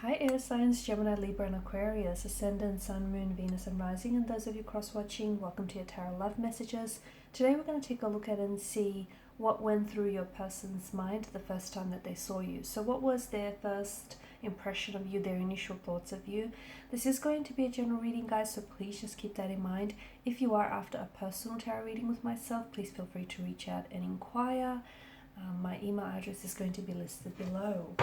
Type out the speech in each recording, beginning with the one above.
Hi air signs, Gemini, Libra and Aquarius, Ascendant, Sun, Moon, Venus and Rising, and those of you cross-watching, welcome to your Tarot Love Messages. Today we're going to take a look at and see what went through your person's mind the first time that they saw you. So what was their first impression of you, their initial thoughts of you? This is going to be a general reading, guys, so please just keep that in mind. If you are after a personal tarot reading with myself, please feel free to reach out and inquire. My email address is going to be listed below.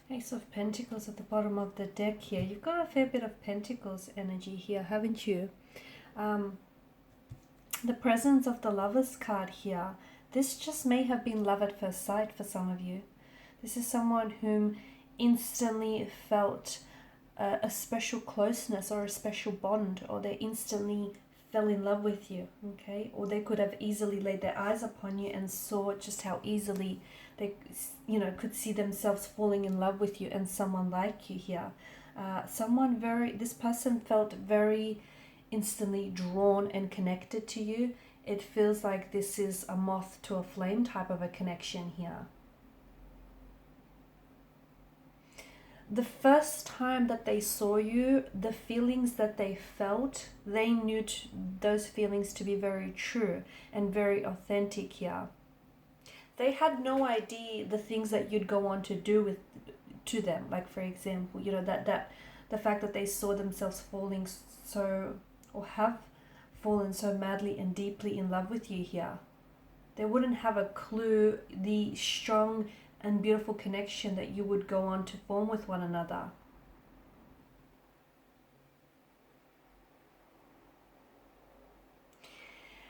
Ace of Pentacles at the bottom of the deck here. You've got a fair bit of Pentacles energy here, haven't you? The presence of the Lovers card here. This just may have been love at first sight for some of you. This is someone whom instantly felt a special closeness or a special bond, or they instantly fell in love with you, okay? Or they could have easily laid their eyes upon you and saw just how easily they, could see themselves falling in love with you and someone like you here. This person felt very instantly drawn and connected to you. It feels like this is a moth to a flame type of a connection here. The first time that they saw you, the feelings that they felt, they knew those feelings to be very true and very authentic here. They had no idea the things that you'd go on to do to them. Like, for example, that the fact that they saw themselves falling so, or have fallen so madly and deeply in love with you here. They wouldn't have a clue the strong and beautiful connection that you would go on to form with one another.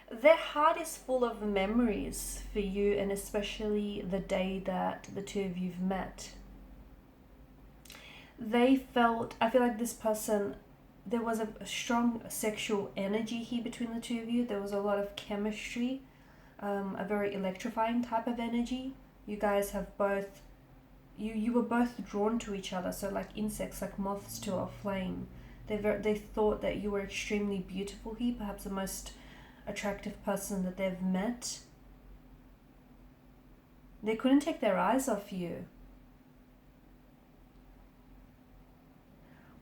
Their heart is full of memories for you, and especially the day that the two of you've met. I feel like this person, there was a strong sexual energy here between the two of you. There was a lot of chemistry, a very electrifying type of energy. You guys have both, you were both drawn to each other. So like insects, like moths to a flame. They thought that you were extremely beautiful here, perhaps the most attractive person that they've met. They couldn't take their eyes off you.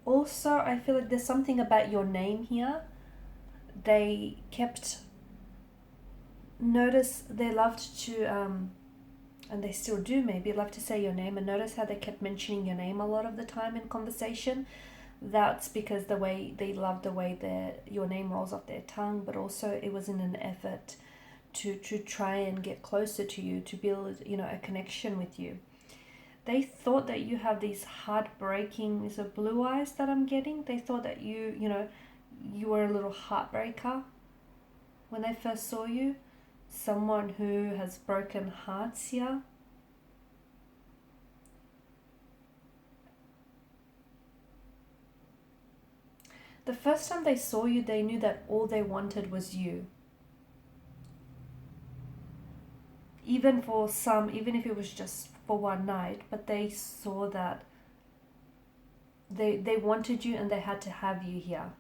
Also, I feel like there's something about your name here. They loved to, and they still do maybe, love to say your name, and notice how they kept mentioning your name a lot of the time in conversation. That's because they love the way your name rolls off their tongue, but also it was in an effort to try and get closer to you, to build, a connection with you. They thought that you have these heartbreaking, is it blue eyes that I'm getting? They thought that you were a little heartbreaker when they first saw you. Someone who has broken hearts here. The first time they saw you, they knew that all they wanted was you. Even if it was just for one night, but they saw that they wanted you and they had to have you here.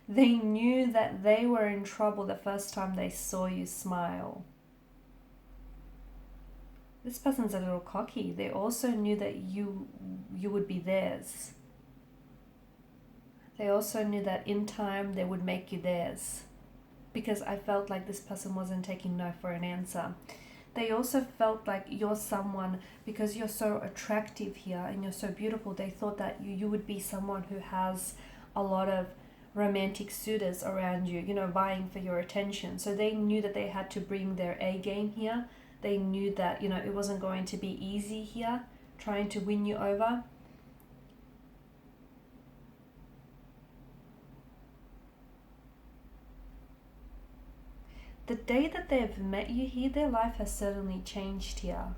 They knew that they were in trouble the first time they saw you smile. This person's a little cocky. They also knew that you would be theirs. They also knew that in time they would make you theirs. Because I felt like this person wasn't taking no for an answer. They also felt like you're someone, because you're so attractive here and you're so beautiful, they thought that you would be someone who has a lot of romantic suitors around you, vying for your attention. So they knew that they had to bring their A game here. They knew that, it wasn't going to be easy here, trying to win you over. The day that they've met you here, their life has certainly changed here.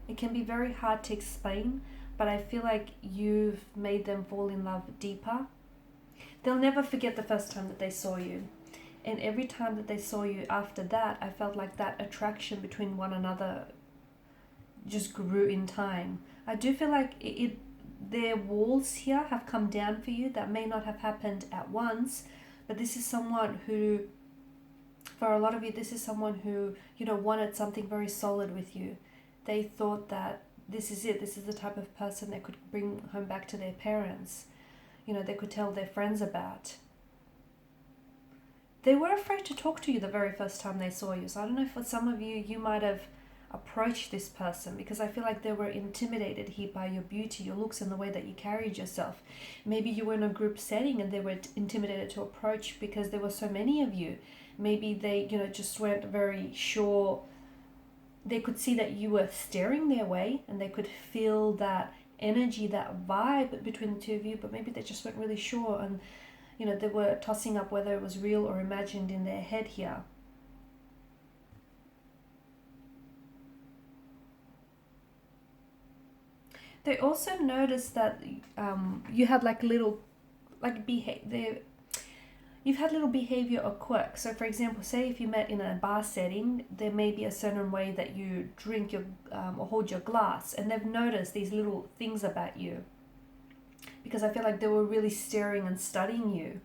It can be very hard to explain, but I feel like you've made them fall in love deeper. They'll never forget the first time that they saw you. And every time that they saw you after that, I felt like that attraction between one another just grew in time. I do feel like their walls here have come down for you. That may not have happened at once, but this is someone who, for a lot of you, this is someone who, wanted something very solid with you. They thought that this is it. This is the type of person they could bring home back to their parents. They could tell their friends about. They were afraid to talk to you the very first time they saw you. So I don't know, for some of you, you might have approached this person, because I feel like they were intimidated here by your beauty, your looks, and the way that you carried yourself. Maybe you were in a group setting and they were intimidated to approach because there were so many of you. Maybe they, just weren't very sure. They could see that you were staring their way and they could feel that energy, that vibe between the two of you, but maybe they just weren't really sure, and they were tossing up whether it was real or imagined in their head here. They also noticed that you had you've had little behavior or quirks. So for example, say if you met in a bar setting, there may be a certain way that you drink your or hold your glass, and they've noticed these little things about you, because I feel like they were really staring and studying you.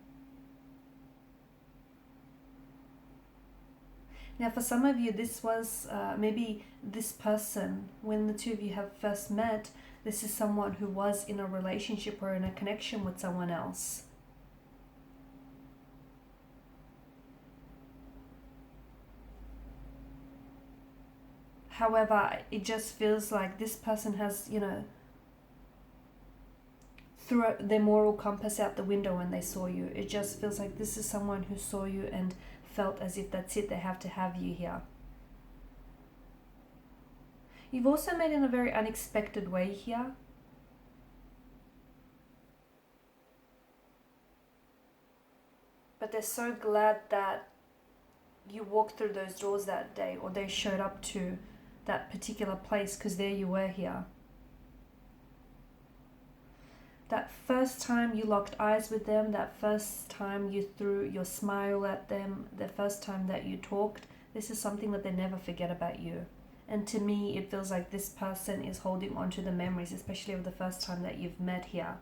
Now for some of you, this was maybe this person, when the two of you have first met, this is someone who was in a relationship or in a connection with someone else. However, it just feels like this person has, threw their moral compass out the window when they saw you. It just feels like this is someone who saw you and felt as if that's it, they have to have you here. You've also met in a very unexpected way here. But they're so glad that you walked through those doors that day, or they showed up to that particular place, because there you were here. That first time you locked eyes with them, that first time you threw your smile at them, the first time that you talked, this is something that they never forget about you. And to me, it feels like this person is holding on to the memories, especially of the first time that you've met here.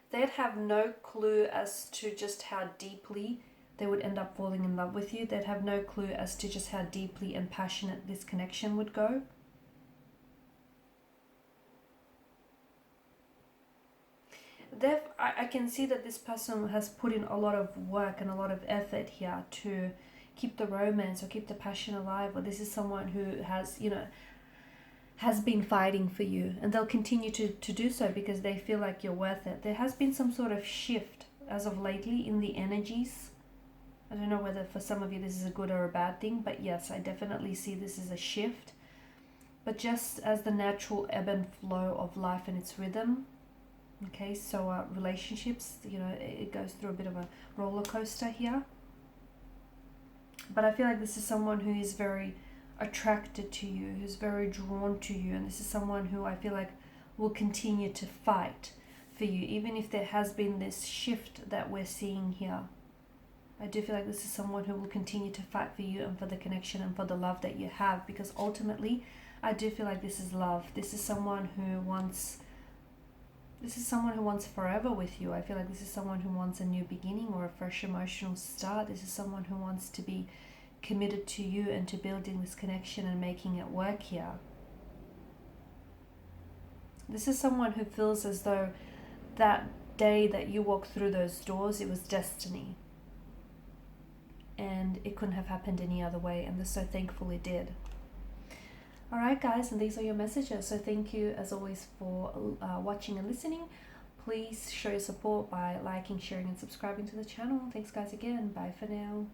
They'd have no clue as to just how deeply they would end up falling in love with you. They'd have no clue as to just how deeply and passionate this connection would go. I can see that this person has put in a lot of work and a lot of effort here to keep the romance or keep the passion alive. Or this is someone who has been fighting for you, and they'll continue to do so because they feel like you're worth it. There has been some sort of shift as of lately in the energies. I don't know whether for some of you this is a good or a bad thing, but yes, I definitely see this as a shift. But just as the natural ebb and flow of life and its rhythm, okay, so relationships, it goes through a bit of a roller coaster here. But I feel like this is someone who is very attracted to you, who's very drawn to you, and this is someone who I feel like will continue to fight for you, even if there has been this shift that we're seeing here. I do feel like this is someone who will continue to fight for you and for the connection and for the love that you have, because ultimately I do feel like this is love. This is someone who wants This is someone who wants forever with you. I feel like this is someone who wants a new beginning or a fresh emotional start. This is someone who wants to be committed to you and to building this connection and making it work here. This is someone who feels as though that day that you walked through those doors, it was destiny. And it couldn't have happened any other way, and they're so thankful it did. Alright guys, and these are your messages. So thank you as always for watching and listening. Please show your support by liking, sharing and subscribing to the channel. Thanks guys again. Bye for now.